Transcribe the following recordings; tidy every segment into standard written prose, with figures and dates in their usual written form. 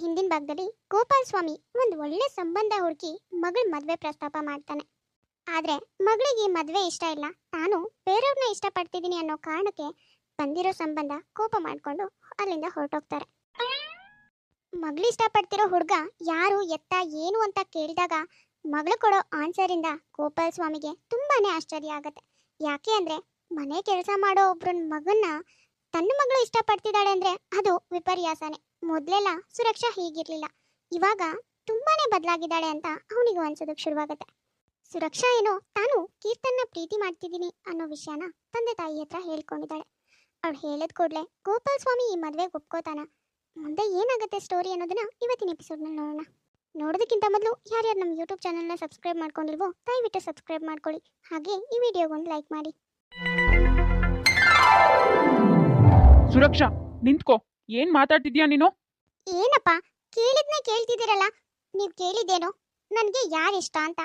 ಹಿಂದಿನ ಭಾಗದಲ್ಲಿ ಗೋಪಾಲ್ ಸ್ವಾಮಿ ಒಂದು ಒಳ್ಳೆ ಸಂಬಂಧ ಹುಡುಕಿ ಮಗಳ ಮದುವೆ ಪ್ರಸ್ತಾಪ ಮಾಡ್ತಾನೆ. ಆದ್ರೆ ಮಗಳಿಗೆ ಈ ಮದುವೆ ಇಷ್ಟ ಇಲ್ಲ, ತಾನು ಬೇರೆಯವ್ರನ್ನ ಇಷ್ಟಪಡ್ತಿದ್ದೀನಿ ಅನ್ನೋ ಕಾರಣಕ್ಕೆ ಬಂದಿರೋ ಸಂಬಂಧ ಕೋಪ ಮಾಡ್ಕೊಂಡು ಅಲ್ಲಿಂದ ಹೊರಟೋಗ್ತಾರೆ. ಮಗಳು ಇಷ್ಟಪಡ್ತಿರೋ ಹುಡುಗ ಯಾರು ಎತ್ತ ಏನು ಅಂತ ಕೇಳಿದಾಗ ಮಗಳು ಕೊಡೋ ಆನ್ಸರಿಂದ ಗೋಪಾಲ್ ಸ್ವಾಮಿಗೆ ತುಂಬಾನೇ ಆಶ್ಚರ್ಯ ಆಗತ್ತೆ. ಯಾಕೆ ಅಂದ್ರೆ ಮನೆ ಕೆಲಸ ಮಾಡೋ ಒಬ್ರನ್ ಮಗನ್ನ ತನ್ನ ಮಗಳು ಇಷ್ಟಪಡ್ತಿದ್ದಾಳೆ ಅಂದ್ರೆ ಅದು ವಿಪರ್ಯಾಸನೆ. ಮೊದ್ಲೆಲ್ಲ ಸುರಕ್ಷಾ ಹೀಗಿರ್ಲಿಲ್ಲ, ಇವಾಗ ತುಂಬಾನೇ ಬದಲಾಗಿದ್ದಾಳೆ ಅಂತ ಅವನಿಗೆ ಅನ್ಸೋದಕ್ಕೆ ಶುರುವಾಗತ್ತೆ. ಸುರಕ್ಷಾ ಏನೋ ತಾನು ಕೀರ್ತನ್ನ ಪ್ರೀತಿ ಮಾಡ್ತಿದ್ದೀನಿ ಅನ್ನೋ ವಿಷಯನ ತಂದೆ ತಾಯಿ ಹತ್ರ ಹೇಳ್ಕೊಂಡಿದ್ದಾಳೆ. ಅವಳು ಹೇಳಿದ ಕೂಡಲೇ ಗೋಪಾಲ್ ಸ್ವಾಮಿ ಈ ಮದುವೆಗೆ ಒಪ್ಕೋತಾನ. ಮುಂದೆ ಏನಾಗುತ್ತೆ ಸ್ಟೋರಿ ಅನ್ನೋದನ್ನ ಇವತ್ತಿನ ಎಪಿಸೋಡ್ನಲ್ಲಿ ನೋಡೋಣ. ನೋಡೋದಕ್ಕಿಂತ ಮೊದಲು ಯಾರ್ಯಾರು ನಮ್ಮ ಯೂಟ್ಯೂಬ್ ಚಾನಲ್ನ ಸಬ್ಸ್ಕ್ರೈಬ್ ಮಾಡ್ಕೊಂಡಿಲ್ವೋ ದಯವಿಟ್ಟು ಸಬ್ಸ್ಕ್ರೈಬ್ ಮಾಡ್ಕೊಳ್ಳಿ. ಹಾಗೆ ಈ ವಿಡಿಯೋಗೊಂದು ಲೈಕ್ ಮಾಡಿ. ಸುರಕ್ಷಾ, ನಿಂತ್ಕೋ. ಏನ್ ಮಾತಾಡ್ತಿದ್ಯಾ ನೀನು? ಏನಪ್ಪ ಕೇಳಿದ್ನೇ ಕೇಳ್ತಿದ್ದೀರಲ್ಲ, ನೀವು ಕೇಳಿದ್ದೇನು ನನಗೆ ಯಾರು ಇಷ್ಟ ಅಂತ?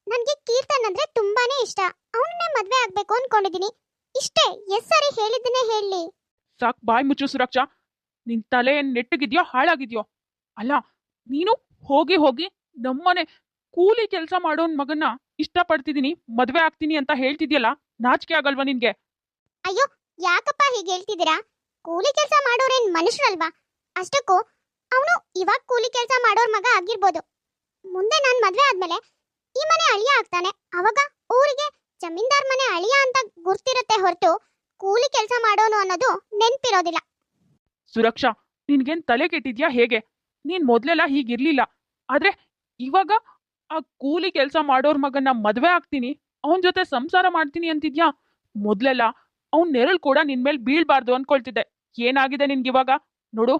ನನಗೆ ಕೀರ್ತನ್ ಅಂದ್ರೆ ತುಂಬಾನೇ ಇಷ್ಟ, ಅವನನ್ನೇ ಮದ್ವೆ ಆಗ್ಬೇಕು ಅನ್ಕೊಂಡಿದೀನಿ. ಇಷ್ಟೇ, ಎಸ್ ಸರಿ ಹೇಳಿದ್ದನ್ನೇ ಹೇಳಿ. ಸಾಕ್, ಬಾಯ್ ಮುಚ್ಚು ಸುರಕ್ಷಾ. ನಿನ್ ತಲೆ ಏನ್ ನೆಟ್ಟಗಿದ್ಯೋ ಹಾಳಾಗಿದ್ಯೋ? ಅಲ್ಲ, ನೀನು ಹೋಗಿ ಹೋಗಿ ನಮ್ಮನೆ ಕೂಲಿ ಕೆಲಸ ಮಾಡೋನ್ ಮಗನ್ನ ಇಷ್ಟಪಡ್ತಿದೀನಿ, ಮದ್ವೆ ಆಗ್ತೀನಿ ಅಂತ ಹೇಳ್ತಿದ್ಯಲ್ಲ, ನಾಚಿಕೆ ಆಗಲ್ವಾ ನಿನ್ಗೆ? ಅಯ್ಯೋ, ಯಾಕಪ್ಪ ಹೀಗೆ ಹೇಳ್ತಿದ್ದೀರಾ? ಕೂಲಿ ಕೆಲಸ ಮಾಡೋರೇನ್ ಮನುಷ್ಯರಲ್ವಾ? ಅಷ್ಟಕ್ಕೂ ಅವನು ಇವಾಗ ಕೂಲಿ ಕೆಲಸ ಮಾಡೋರ್ ಮಗ ಆಗಿರ್ಬೋದು, ಮುಂದೆ ನಾನು ಮದ್ವೆ ಆದ್ಮೇಲೆ ಈ ಮನೆ ಅಳಿಯ ಆಗ್ತಾನೆ. ಅವಾಗ ಊರಿಗೆ ಜಮೀನ್ದಾರ್ ಮನೆ ಅಳಿಯ ಅಂತ ಗುರ್ತಿರುತ್ತೆ ಹೊರತು ಕೂಲಿ ಕೆಲಸ ಮಾಡೋನು ಅನ್ನೋದು ನೆನ್ಪಿರೋದಿಲ್ಲ. ಸುರಕ್ಷಾ, ನಿನ್ಗೇನ್ ತಲೆ ಕೆಟ್ಟಿದ್ಯಾ ಹೇಗೆ? ನೀನ್ ಮೊದ್ಲೆಲ್ಲ ಹೀಗಿರ್ಲಿಲ್ಲ, ಆದ್ರೆ ಇವಾಗ ಆ ಕೂಲಿ ಕೆಲಸ ಮಾಡೋರ್ ಮಗನ್ನ ಮದ್ವೆ ಆಗ್ತೀನಿ, ಅವನ್ ಜೊತೆ ಸಂಸಾರ ಮಾಡ್ತೀನಿ ಅಂತಿದ್ಯಾ? ಮೊದ್ಲೆಲ್ಲ ಅವ್ನ್ ನೆರಳು ಕೂಡ ನಿನ್ ಮೇಲೆ ಬೀಳ್ಬಾರ್ದು ಅನ್ಕೊಳ್ತಿದ್ದೆ. ಏನಾಗಿದೆ ನಿನ್ಗಿವಾಗ? ನೋಡು,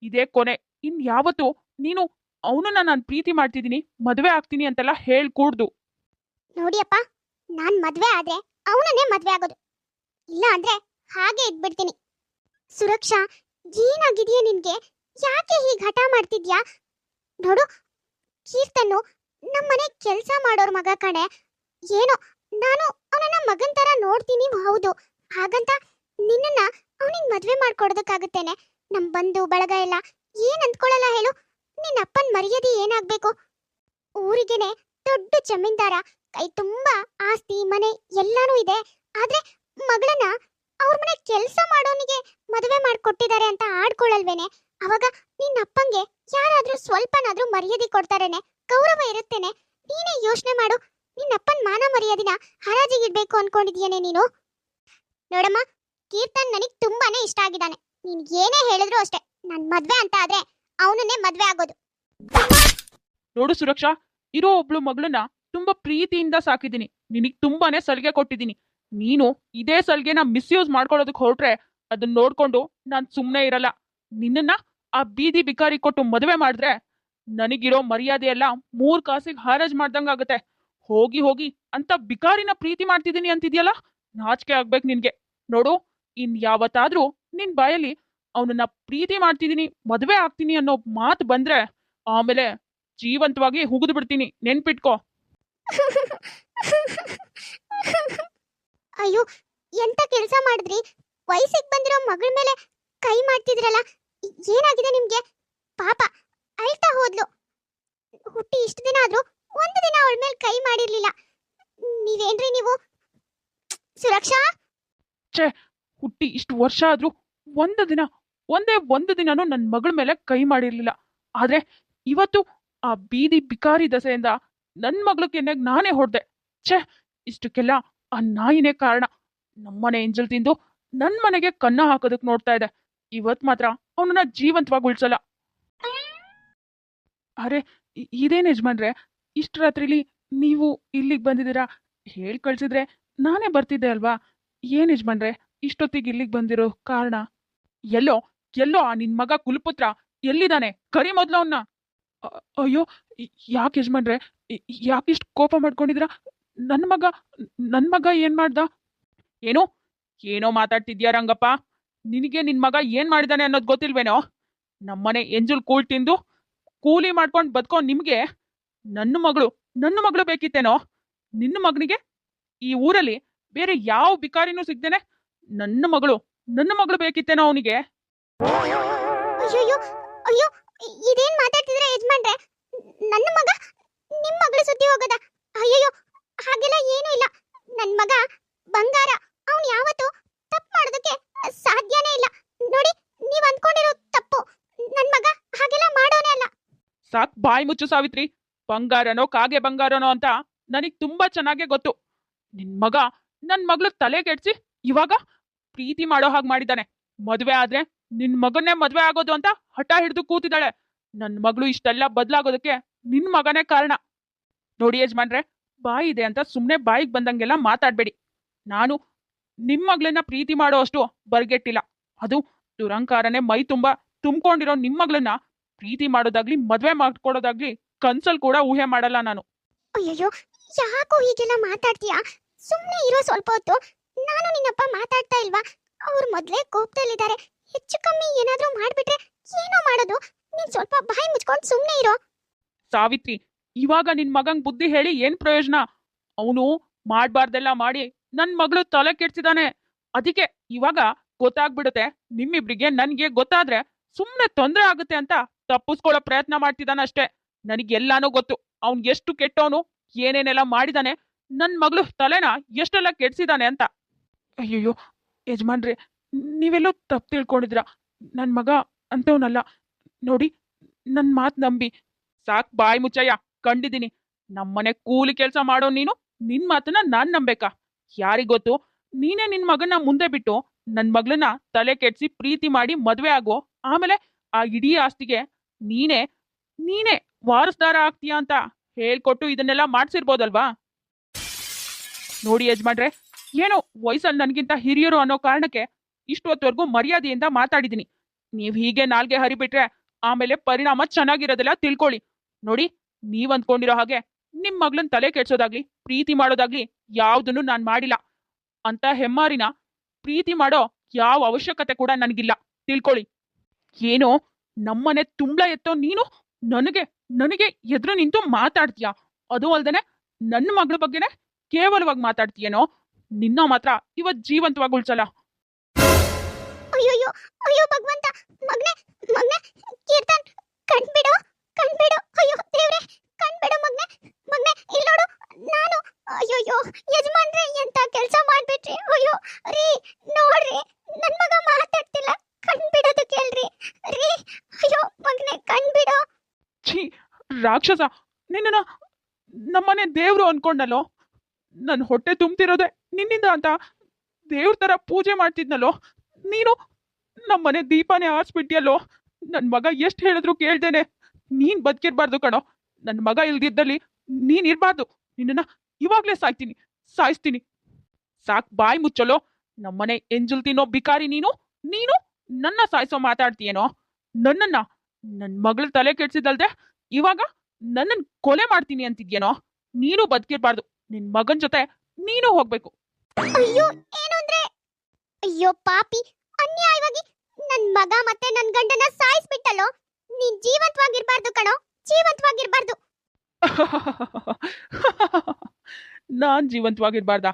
ಇದೇ ಕೊನೆ. ಇನ್ ಯಾವತ್ತು ನೀನು ಅವನನ್ನ ನಾನು ಪ್ರೀತಿ ಮಾಡ್ತಿದ್ದೀನಿ, ಮದ್ವೆ ಆಗ್ತೀನಿ ಅಂತೆಲ್ಲ ಹೇಳ್ಕೂಡ್ದು. ನೋಡಿಯಪ್ಪ, ನಾನ್ ಮದ್ವೆ ಆದ್ರೆ ಅವನನ್ನೇ ಮದ್ವೆ ಆಗೋದು, ಇಲ್ಲ ಅಂದ್ರೆ ಹಾಗೆ ಇದ್ಬಿಡ್ತೀನಿ. ಸುರಕ್ಷಾ, ಏನಾಗಿದೆಯಾ ನಿನ್ಗೆ? ಯಾಕೆ ಹೀಗೆ ಹಠ ಮಾಡ್ತಿದ್ಯಾ? ನೋಡು, ಕೀರ್ತನ್ನು ನಮ್ಮನೆ ಕೆಲಸ ಮಾಡೋರ್ ಮಗ ಕಣೆ. ಏನೋ ನಾನು ಅವನನ್ನ ಮಗನ್ ತರ ನೋಡ್ತೀನಿ, ಹೌದು. ಹಾಗಂತ ನಿನ್ನನ್ನ ಅವನಿಗೆ ಮದ್ವೆ ಮಾಡ್ಕೊಡೋದಕ್ಕಾಗುತ್ತೇನೆ? ನಮ್ ಬಂಧು ಬಳಗ ಎಲ್ಲ ಏನ್ ಅಂದ್ಕೊಳ್ಳಲ್ಲ ಹೇಳು? ನಿನ್ನ ಅಪ್ಪನ್ ಮರ್ಯಾದೆ ಏನಾಗ್ಬೇಕು? ಊರಿಗೆನೆ ದೊಡ್ಡ ಜಮೀನ್ದಾರ, ಕೈ ತುಂಬಾ ಆಸ್ತಿ ಮನೆ ಎಲ್ಲಾನು ಇದೆ. ಆದ್ರೆ ಮಗಳನ್ನ ಅವ್ರ ಮನೆ ಕೆಲಸ ಮಾಡೋನಿಗೆ ಮದುವೆ ಮಾಡ್ಕೊಟ್ಟಿದ್ದಾರೆ ಅಂತ ಆಡ್ಕೊಳ್ಳಲ್ವೇನೆ? ಅವಾಗ ನಿನ್ನ ಅಪ್ಪಂಗೆ ಯಾರಾದ್ರೂ ಸ್ವಲ್ಪನಾದ್ರೂ ಮರ್ಯಾದೆ ಕೊಡ್ತಾರೇನೆ, ಗೌರವ ಇರುತ್ತೇನೆ? ನೀನೇ ಯೋಚನೆ ಮಾಡು. ನಿನ್ನ ಅಪ್ಪನ್ ಮಾನ ಮರ್ಯಾದಿನ ಹರಾಜಿಗಿಡ್ಬೇಕು ಅನ್ಕೊಂಡಿದ್ಯೇನೆ ನೀನು? ನೋಡಮ್ಮ, ಕೀರ್ತನ್ ನನಗ್ ತುಂಬಾನೇ ಇಷ್ಟ ಆಗಿದ್ದಾನೆ. ನೀನ್ ಏನೇ ಹೇಳಿದ್ರು ಅಷ್ಟೇ, ನನ್ ಮದ್ವೆ ಅಂತ ಆದ್ರೆ ಅವನನ್ನೇ ಮದ್ವೆ ಆಗೋದು. ನೋಡು ಸುರಕ್ಷಾ, ಇರೋ ಒಬ್ಳು ಮಗಳನ್ನ ತುಂಬಾ ಪ್ರೀತಿಯಿಂದ ಸಾಕಿದ್ದೀನಿ, ನಿನಗ್ ತುಂಬಾನೇ ಸಲಿಗೆ ಕೊಟ್ಟಿದ್ದೀನಿ. ನೀನು ಇದೇ ಸಲಿಗೆನ ಮಿಸ್ಯೂಸ್ ಮಾಡ್ಕೊಳ್ಳೋದಕ್ಕೆ ಹೊರಟ್ರೆ ಅದನ್ನ ನೋಡ್ಕೊಂಡು ನಾನ್ ಸುಮ್ನೆ ಇರಲ್ಲ. ನಿನ್ನನ್ನ ಆ ಬೀದಿ ಬಿಕಾರಿ ಕೊಟ್ಟು ಮದುವೆ ಮಾಡಿದ್ರೆ ನನಗಿರೋ ಮರ್ಯಾದೆ ಎಲ್ಲ 3 ಕಾಸಿಗೆ ಹಾರಾಜ್ ಮಾಡ್ದಂಗಾಗತ್ತೆ. ಹೋಗಿ ಹೋಗಿ ಅಂತ ಬಿಕಾರಿನ ಪ್ರೀತಿ ಮಾಡ್ತಿದ್ದೀನಿ ಅಂತಿದ್ಯಲ್ಲ, ನಾಚಿಕೆ ಆಗ್ಬೇಕು ನಿನ್ಗೆ. ನೋಡು, ಇನ್ ಯಾವತ್ತಾದ್ರೂ ನಿನ್ ಬಾಯಲ್ಲಿ ಅವನನ್ನ ಪ್ರೀತಿ ಮಾಡ್ತಿದ್ದೀನಿ, ಮದುವೆ ಆಗ್ತೀನಿ ಅನ್ನೋ ಮಾತು ಬಂದ್ರೆ ಆಮೇಲೆ ಜೀವಂತವಾಗಿ ಹುಗಿದು ಬಿಡ್ತೀನಿ, ನೆನ್ಪಿಟ್ಕೋ. ಅಯ್ಯೋ, ಎಂತ ಕೆಲಸ ಮಾಡಿದ್ರಿ? ವಯಸ್ಸಿಗೆ ಬಂದಿರೋ ಮಗಳ ಮೇಲೆ ಕೈ ಮಾಡ್ತಿದ್ರಲ್ಲ, ಏನಾಗಿದೆ ನಿಮ್ಗೆ? ಪಾಪ ಅಳ್ತಾ ಹೋದ್ಲು. ಹುಟ್ಟಿ ಇಷ್ಟು ದಿನ ಆದ್ರೂ ಒಂದು ದಿನ ಅವಳ ಮೇಲೆ ಕೈ ಮಾಡಿರ್ಲಿಲ್ಲ. ನೀವೇನ್ರಿ ನೀವು? ಸುರಕ್ಷಾ, ಹುಟ್ಟಿ ಇಷ್ಟು ವರ್ಷ ಆದ್ರೂ ಒಂದೇ ಒಂದು ದಿನನೂ ನನ್ನ ಮಗಳ ಮೇಲೆ ಕೈ ಮಾಡಿರ್ಲಿಲ್ಲ. ಆದ್ರೆ ಇವತ್ತು ಆ ಬೀದಿ ಬಿಕಾರಿ ದಸೆಯಿಂದ ನನ್ನ ಮಗಳ ಕೆನ್ನೆಗ್ ನಾನೇ ಹೊಡ್ದೆ. ಇಷ್ಟಕ್ಕೆಲ್ಲ ಆ ನಾಯಿನೇ ಕಾರಣ. ನಮ್ಮನೆ ಎಂಜಲ್ ತಿಂದು ನನ್ ಮನೆಗೆ ಕನ್ನ ಹಾಕೋದಕ್ ನೋಡ್ತಾ ಇದೆ. ಇವತ್ ಮಾತ್ರ ಅವನನ್ನ ಜೀವಂತವಾಗಿ ಉಳ್ಸಲ್ಲ. ಅರೆ, ಇದೇನ್ ಯಜಮಾನ್ರೆ, ಇಷ್ಟ ರಾತ್ರಿಲಿ ನೀವು ಇಲ್ಲಿಗೆ ಬಂದಿದ್ದೀರಾ? ಹೇಳ್ ಕಳ್ಸಿದ್ರೆ ನಾನೇ ಬರ್ತಿದ್ದೆ ಅಲ್ವಾ? ಏನ್ ಯಜಮಾನ್ರೆ, ಇಷ್ಟೊತ್ತಿಗೆ ಇಲ್ಲಿಗೆ ಬಂದಿರೋ ಕಾರಣ? ಎಲ್ಲೋ ಎಲ್ಲೋ ಆ ನಿನ್ ಮಗ ಕುಲಪುತ್ರ ಎಲ್ಲಿದ್ದಾನೆ? ಕರಿ ಮೊದ್ಲು ಅವನ್ನ. ಅಯ್ಯೋ, ಯಾಕೆ ಯಜಮಾನ್ರೆ, ಯಾಕಿಷ್ಟು ಕೋಪ ಮಾಡ್ಕೊಂಡಿದ್ರ? ನನ್ ಮಗ ಏನ್ ಮಾಡ್ದ? ಏನೋ ಏನೋ ಮಾತಾಡ್ತಿದ್ಯಾ ರಂಗಪ್ಪ? ನಿನಗೆ ನಿನ್ ಮಗ ಏನ್ ಮಾಡಿದಾನೆ ಅನ್ನೋದು ಗೊತ್ತಿಲ್ವೇನೋ? ನಮ್ಮನೆ ಎಂಜುಲ್ ಕೂಳ್ ತಿಂದು ಕೂಲಿ ಮಾಡ್ಕೊಂಡು ಬದುಕೋ ನಿಮ್ಗೆ ನನ್ನ ಮಗಳು ಬೇಕಿತ್ತೇನೋ? ನಿನ್ನ ಮಗನಿಗೆ ಈ ಊರಲ್ಲಿ ಬೇರೆ ಯಾವ ಬಿಕಾರಿನೂ ಸಿಗ್ದೇನೆ ನನ್ನ ಮಗಳು ಬೇಕಿತ್ತೇನೋ ಅವನಿಗೆ? ಅಯ್ಯೋ ಅಯ್ಯೋ, ಇದೇನ್ ಮಾತಾಡ್ತಿದ್ರೆ ಯಜಮಾನ್ರೆ? ನನ್ನ ಮಗ ನಿಮ್ ಮಗಳ ಸುದ್ದಿ ಹೋಗದ? ಅಯ್ಯಯ್ಯೋ, ಹಾಗೆಲ್ಲ ಏನೂ ಇಲ್ಲ. ನನ್ ಮಗ ಬಂಗಾರ. ಅವ್ನು ಯಾವತ್ತೂ ತಪ್ಪು ಮಾಡೋದಕ್ಕೆ ಸಾಧ್ಯನೇ ಇಲ್ಲ. ನೋಡಿ, ನೀವ್ ಅನ್ಕೊಂಡಿರೋ ತಪ್ಪು. ನನ್ ಮಗ ಹಾಗೆಲ್ಲ ಮಾಡೋನೇ ಅಲ್ಲ. ಸಾಕ್ ಬಾಯಿ ಮುಚ್ಚು ಸಾವಿತ್ರಿ. ಬಂಗಾರನೋ ಕಾಗೆ ಬಂಗಾರನೋ ಅಂತ ನನಗ್ ತುಂಬಾ ಚೆನ್ನಾಗೇ ಗೊತ್ತು. ನಿನ್ ಮಗ ನನ್ ಮಗ್ಳು ತಲೆ ಕೆಡ್ಸಿ ಇವಾಗ ಪ್ರೀತಿ ಮಾಡೋ ಹಾಗೆ ಮಾಡಿದ್ದಾನೆ. ಮದ್ವೆ ಆದ್ರೆ ನಿನ್ ಮಗನ್ನೇ ಮದ್ವೆ ಆಗೋದು ಅಂತ ಹಠ ಹಿಡಿದು ಕೂತಿದ್ದಾಳೆ. ನನ್ ಮಗಳು ಇಷ್ಟೆಲ್ಲ ಬದಲಾಗೋದಕ್ಕೆ ನಿನ್ ಮಗನೇ ಕಾರಣ. ನೋಡಿ ಯಜಮಾನ್ರೆ, ಬಾಯಿ ಇದೆ ಅಂತ ಸುಮ್ನೆ ಬಾಯಿಗೆ ಬಂದಂಗೆಲ್ಲ ಮಾತಾಡ್ಬೇಡಿ. ನಾನು ನಿಮ್ ಮಗಳನ್ನ ಪ್ರೀತಿ ಮಾಡೋ ಅಷ್ಟು ಬರ್ಗೆಟ್ಟಿಲ್ಲ. ಅದು ದುರಂಕಾರನೇ ಮೈ ತುಂಬಾ ತುಂಬ್ಕೊಂಡಿರೋ ನಿಮ್ ಮಗಳನ್ನ ಪ್ರೀತಿ ಮಾಡೋದಾಗ್ಲಿ ಮದ್ವೆ ಮಾಡ್ಕೊಡೋದಾಗ್ಲಿ ಕನ್ಸಲ್ ಕೂಡ ಊಹೆ ಮಾಡಲ್ಲ ನಾನು. ಅಯ್ಯಯ್ಯೋ, ಯಾಕೋ ಹೀಗೆಲ್ಲ ಮಾತಾಡ್ತೀಯಾ? ಸುಮ್ನೆ ಇರೋ ಸ್ವಲ್ಪ ಹೊತ್ತು. ನಾನು ನಿನ್ನಪ್ಪ ಮಾತಾಡ್ತಾ ಇಲ್ವಾ? ಅವ್ರು ಮೊದ್ಲೇ ಕೋಪದಲ್ಲಿದ್ದಾರೆ. ಹೆಚ್ಚು ಕಮ್ಮಿ ಏನಾದ್ರೂ ಮಾಡ್ಬಿಟ್ರೆ ಏನೋ ಮಾಡೋದು. ನೀನ್ ಸ್ವಲ್ಪ ಬಾಯಿ ಮುಚ್ಕೊಂಡು ಸುಮ್ನೆ ಇರೋ. ಸಾವಿತ್ರಿ, ಇವಾಗ ನಿನ್ ಮಗಂಗ್ ಬುದ್ಧಿ ಹೇಳಿ ಏನ್ ಪ್ರಯೋಜನ? ಅವನು ಮಾಡ್ಬಾರ್ದೆಲ್ಲ ಮಾಡಿ ನನ್ ಮಗಳು ತಲೆ ಕೆಡ್ಸಿದಾನೆ. ಅದಕ್ಕೆ ಇವಾಗ ಗೊತ್ತಾಗ್ಬಿಡುತ್ತೆ ನಿಮ್ಮಿಬ್ರಿಗೆ. ನನ್ಗೆ ಗೊತ್ತಾದ್ರೆ ಸುಮ್ನೆ ತೊಂದ್ರೆ ಆಗುತ್ತೆ ಅಂತ ತಪ್ಪಿಸ್ಕೊಳ್ಳೋ ಪ್ರಯತ್ನ ಮಾಡ್ತಿದ್ದಾನ ಅಷ್ಟೇ. ನನಗೆಲ್ಲಾನು ಗೊತ್ತು. ಅವ್ನ್ ಎಷ್ಟು ಕೆಟ್ಟವನು, ಏನೇನೆಲ್ಲ ಮಾಡಿದಾನೆ, ನನ್ ಮಗಳು ತಲೆನ ಎಷ್ಟೆಲ್ಲ ಕೆಡ್ಸಿದಾನೆ ಅಂತ. ಅಯ್ಯಯ್ಯೋ ಯಜಮಾನ್ರೆ, ನೀವೆಲ್ಲೋ ತಪ್ಪು ತಿಳ್ಕೊಂಡಿದ್ರ. ನನ್ ಮಗ ಅಂತವನಲ್ಲ. ನೋಡಿ, ನನ್ ಮಾತ್ ನಂಬಿ. ಸಾಕ್ ಬಾಯ್ ಮುಚ್ಚಯ್ಯ, ಕಂಡಿದ್ದೀನಿ. ನಮ್ಮನೆ ಕೂಲಿ ಕೆಲಸ ಮಾಡೋ ನೀನು ನಿನ್ ಮಾತನ್ನ ನಾನ್ ನಂಬೇಕಾ? ಯಾರಿಗೊತ್ತು, ನೀನೇ ನಿನ್ ಮಗನ್ನ ಮುಂದೆ ಬಿಟ್ಟು ನನ್ ಮಗಳನ್ನ ತಲೆ ಕೆಡ್ಸಿ ಪ್ರೀತಿ ಮಾಡಿ ಮದ್ವೆ ಆಗೋ. ಆಮೇಲೆ ಆ ಇಡೀ ಆಸ್ತಿಗೆ ನೀನೇ ನೀನೇ ವಾರಸ್ದಾರ ಆಗ್ತೀಯ ಅಂತ ಹೇಳ್ಕೊಟ್ಟು ಇದನ್ನೆಲ್ಲ ಮಾಡ್ಸಿರ್ಬೋದಲ್ವಾ? ನೋಡಿ ಯಜಮಾನ್ರೆ, ಏನೋ ವಯಸ್ಸಲ್ಲಿ ನನ್ಗಿಂತ ಹಿರಿಯರು ಅನ್ನೋ ಕಾರಣಕ್ಕೆ ಇಷ್ಟೊತ್ತವರೆಗೂ ಮರ್ಯಾದೆಯಿಂದ ಮಾತಾಡಿದೀನಿ. ನೀವ್ ಹೀಗೆ ನಾಲ್ಗೆ ಹರಿಬಿಟ್ರೆ ಆಮೇಲೆ ಪರಿಣಾಮ ಚೆನ್ನಾಗಿರೋದೆಲ್ಲ ತಿಳ್ಕೊಳ್ಳಿ. ನೋಡಿ, ನೀವ್ ಅಂದ್ಕೊಂಡಿರೋ ಹಾಗೆ ನಿಮ್ ಮಗಳನ್ ತಲೆ ಕೆಡ್ಸೋದಾಗ್ಲಿ ಪ್ರೀತಿ ಮಾಡೋದಾಗ್ಲಿ ಯಾವ್ದನ್ನು ನಾನ್ ಮಾಡಿಲ್ಲ. ಅಂತ ಹೆಮ್ಮಾರಿನ ಪ್ರೀತಿ ಮಾಡೋ ಯಾವ ಅವಶ್ಯಕತೆ ಕೂಡ ನನಗಿಲ್ಲ, ತಿಳ್ಕೊಳ್ಳಿ. ಏನೋ ನಮ್ಮನೆ ತುಂಬ್ಳ ಎತ್ತೋ ನೀನು ನನಗೆ ನನಗೆ ಎದುರು ನಿಂತು ಮಾತಾಡ್ತೀಯ. ಅದು ಅಲ್ದೇನೆ ನನ್ನ ಮಗಳ ಬಗ್ಗೆನೆ ಕೇವಲವಾಗಿ ಮಾತಾಡ್ತೀಯೇನೋ. ನಿನ್ನ ಮಾತ್ರ ಇವತ್ ಜೀವಂತವಾಗಿ ಉಳ್ಸಲ್ಲ. ಅಯ್ಯಯ್ಯೋ, ಅಯ್ಯೋ ಭಗವಂತ, ಮಗ್ನೆ ಮಗ್ನೆ ಕೀರ್ತನ್, ಕಣ್ಬಿಡು ಕಣ್ಬಿಡು. ಅಯ್ಯೋ ದೇವ್ರೆ, ಕಣ್ಬಿಡು ಮಗ್ನೆ ಮಗ್ನೆ. ಇಲ್ಲಿ ನೋಡು, ನಾನು. ಅಯ್ಯಯ್ಯೋ ಯಜಮಾನ್ರೆ, ಎಂತ ಕೆಲಸ ಮಾಡ್ಬಿಟ್ರಿ. ಅಯ್ಯೋ ರೀ, ನೋಡ್ರಿ, ನನ್ ಮಗ ಮಾತಾಡ್ತಿಲ್ಲ. ಕಣ್ಬಿಡೋದು ಕೇಳ್ರಿ ರೀ. ಅಯ್ಯೋ ಮಗ್ನೆ, ಕಣ್ಬಿಡು. ಛೀ ರಾಕ್ಷಸ, ನಿನ್ನ ನಮ್ಮನೆ ದೇವ್ರು ಅನ್ಕೊಂಡಲ್ಲೋ. ನನ್ ಹೊಟ್ಟೆ ತುಂಬ್ತಿರೋದೆ ನಿನ್ನಿಂದ ಅಂತ ದೇವ್ರ ತರ ಪೂಜೆ ಮಾಡ್ತಿದ್ನಲ್ಲೋ. ನೀನು ನಮ್ಮನೆ ದೀಪನೇ ಆರಿಸ್ಬಿಟ್ಟಿಯಲ್ಲೋ. ನನ್ ಮಗ ಎಷ್ಟ್ ಹೇಳಿದ್ರು ಕೇಳ್ದೇನೆ ನೀನ್ ಬದುಕಿರ್ಬಾರ್ದು ಕಣೋ. ನನ್ ಮಗ ಇಲ್ದಿದ್ದಲ್ಲಿ ನೀನ್ ಇರ್ಬಾರ್ದು. ನಿನ್ನ ಇವಾಗ್ಲೇ ಸಾಯಿಸ್ತೀನಿ. ಸಾಕ್ ಬಾಯ್ ಮುಚ್ಚಲೋ. ನಮ್ಮನೆ ಎಂಜಲ್ ತಿನ್ನೋ ಬಿಕಾರಿ ನೀನು. ನೀನು ನನ್ನ ಸಾಯಿಸೋ ಮಾತಾಡ್ತೀಯೇನೋ. ನನ್ನನ್ನ ನನ್ ಮಗಳ ತಲೆ ಕೆಡ್ಸಿದಲ್ದೆ ಇವಾಗ ನನ್ನನ್ ಕೊಲೆ ಮಾಡ್ತೀನಿ ಅಂತಿದ್ಯೇನೋ. ನೀನು ಬದುಕಿರ್ಬಾರ್ದು. ನಿನ್ ಮಗನ್ ಜೊತೆ ನೀನು ಹೋಗ್ಬೇಕು. ಅಯ್ಯೋ, ಏನು ಅಂದ್ರೆ? ಅಯ್ಯೋ ಪಾಪಿ, ಅನ್ಯಾಯವಾಗಿ ನನ್ ಮಗ ಮತ್ತೆ ನನ್ ಗಂಡನ ಸಾಯಿಸ್ಬಿಟ್ಟಲ್ಲೋ. ನೀನ್ ಜೀವಂತವಾಗಿರ್ಬಾರ್ದು ಕಣೋ, ಜೀವಂತವಾಗಿರ್ಬಾರ್ದು. ನಾನ್ ಜೀವಂತವಾಗಿರ್ಬಾರ್ದ?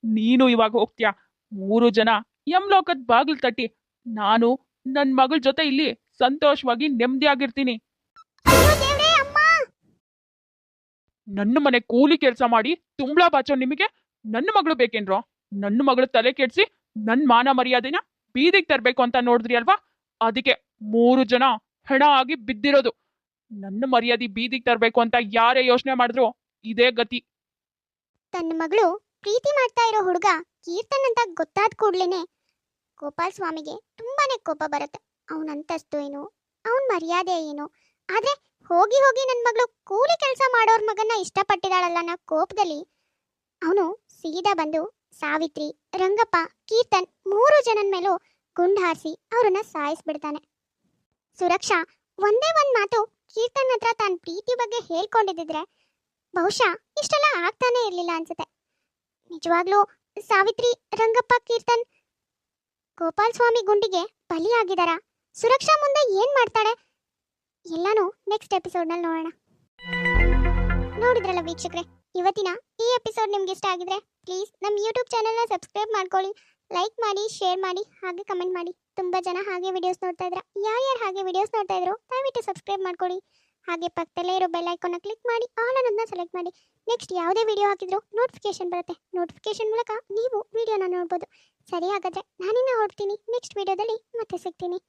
ನೀನು ಇವಾಗ ಹೋಗ್ತೀಯ. 3 ಜನ ಯಮ್ಲೋಕದ್ ಬಾಗಿಲು ತಟ್ಟಿ ನಾನು ನನ್ ಮಗಳ ಜೊತೆ ಇಲ್ಲಿ ಸಂತೋಷವಾಗಿ ನೆಮ್ಮದಿಯಾಗಿರ್ತೀನಿ. ಅಯ್ಯೋ ದೇವ್ರೇ, ಅಮ್ಮ. ನನ್ನ ಮನೆ ಕೂಲಿ ಕೆಲಸ ಮಾಡಿ ತುಂಬ್ಳಾ ಬಾಚೋ ನಿಮಗೆ ನನ್ನ ಮಗಳು ಬೇಕೇನ್ರೋ? ನನ್ನ ಮಗಳು ತಲೆ ಕೆಡ್ಸಿ ನನ್ ಮಾನ ಮರ್ಯಾದೆನ ಬೀದಿಗೆ ತರ್ಬೇಕು ಅಂತ ನೋಡಿದ್ರಿ ಅಲ್ವಾ? ಅದಕ್ಕೆ 3 ಜನ ಹೆಣ ಆಗಿ ಬಿದ್ದಿರೋದು. ನನ್ನ ಮರ್ಯಾದೆ ಬೀದಿಗೆ ತರ್ಬೇಕು ಅಂತ ಯಾರೇ ಯೋಚನೆ ಮಾಡಿದ್ರು ಇದೇ ಗತಿ. ತನ್ನ ಮಗಳು ಪ್ರೀತಿ ಮಾಡ್ತಾ ಇರೋ ಹುಡುಗ ಕೀರ್ತನ್ ಅಂತ ಗೊತ್ತಾದ ಕೂಡ್ಲೇನೆ ಗೋಪಾಲ್ ಸ್ವಾಮಿಗೆ ತುಂಬಾನೇ ಕೋಪ ಬರುತ್ತೆ. ಅವನ ಅಂತಸ್ತು ಏನು, ಅವನ ಮರ್ಯಾದೆ ಏನು. ಆದ್ರೆ ಹೋಗಿ ಹೋಗಿ ನನ್ನ ಮಗಳು ಕೂಲಿ ಕೆಲಸ ಮಾಡೋರ್ ಮಗನ್ನ ಇಷ್ಟಪಟ್ಟಿದಾಳಲ್ಲ ಅನ್ನೋ ಕೋಪದಲ್ಲಿ ಅವನು ಸೀದಾ ಬಂದು ಸಾವಿತ್ರಿ, ರಂಗಪ್ಪ, ಕೀರ್ತನ್ 3 ಜನನ ಮೇಲೂ ಗುಂಡು ಹಾರಿಸಿ ಅವ್ರನ್ನ ಸಾಯಿಸ್ಬಿಡ್ತಾನೆ. ಸುರಕ್ಷಾ ಒಂದೇ ಒಂದ್ ಮಾತು ಕೀರ್ತನ್ ಹತ್ರ ತಾನ್ ಪ್ರೀತಿ ಬಗ್ಗೆ ಹೇಳ್ಕೊಂಡಿದ್ರೆ ಬಹುಶಃ ಇಷ್ಟೆಲ್ಲ ಆಗ್ತಾನೆ ಇರ್ಲಿಲ್ಲ ಅನ್ಸುತ್ತೆ. ನಿಜವಾಗ್ಲೂ ಸಾವಿತ್ರಿ, ರಂಗಪ್ಪ, ಕೀರ್ತನ್ ಗೋಪಾಲ್ ಸ್ವಾಮಿ ಗುಂಡಿಗೆ ಬಲಿಯಾಗಿದಾರ? ಸುರಕ್ಷಾ ಮುಂದೆ ಏನ್ ಮಾಡ್ತಾಳೆ ಎಲ್ಲಾನು ನೆಕ್ಸ್ಟ್ ಎಪಿಸೋಡ್ನಲ್ಲಿ ನೋಡೋಣ. ನೋಡಿದ್ರಲ್ಲ ವೀಕ್ಷಕರೇ, ಇವತ್ತಿನ ಈ ಎಪಿಸೋಡ್ ನಿಮ್ಗೆ ಇಷ್ಟ ಆಗಿದ್ರೆ ಪ್ಲೀಸ್ ನಮ್ಮ ಯೂಟ್ಯೂಬ್ ಚಾನೆಲ್ನ ಸಬ್ಸ್ಕ್ರೈಬ್ ಮಾಡ್ಕೊಳ್ಳಿ, ಲೈಕ್ ಮಾಡಿ, ಶೇರ್ ಮಾಡಿ, ಹಾಗೆ ಕಮೆಂಟ್ ಮಾಡಿ. ತುಂಬ ಜನ ಹಾಗೆ ವಿಡಿಯೋಸ್ ನೋಡ್ತಾ ಇದ್ರ. ಯಾರ್ಯಾರು ಹಾಗೆ ವಿಡಿಯೋಸ್ ನೋಡ್ತಾ ಇದ್ರು ದಯವಿಟ್ಟು ಸಬ್ಸ್ಕ್ರೈಬ್ ಮಾಡ್ಕೊಳ್ಳಿ. ಹಾಗೆ ಪಕ್ಕದಲ್ಲೇ ಇರೋ ಬೆಲ್ ಐಕಾನ್ನ ಕ್ಲಿಕ್ ಮಾಡಿ ಆಲ್ ಅನ್ನೋದನ್ನ ಸೆಲೆಕ್ಟ್ ಮಾಡಿ. ನೆಕ್ಸ್ಟ್ ಯಾವುದೇ ವಿಡಿಯೋ ಹಾಕಿದ್ರು ನೋಟಿಫಿಕೇಶನ್ ಬರುತ್ತೆ. ನೋಟಿಫಿಕೇಶನ್ ಮೂಲಕ ನೀವು ವಿಡಿಯೋನ ನೋಡ್ಬೋದು. ಸರಿ, ಹಾಗಾದ್ರೆ ನಾನಿನ್ನ ಹೊರಡ್ತೀನಿ. ನೆಕ್ಸ್ಟ್ ವಿಡಿಯೋದಲ್ಲಿ ಮತ್ತೆ ಸಿಗ್ತೀನಿ.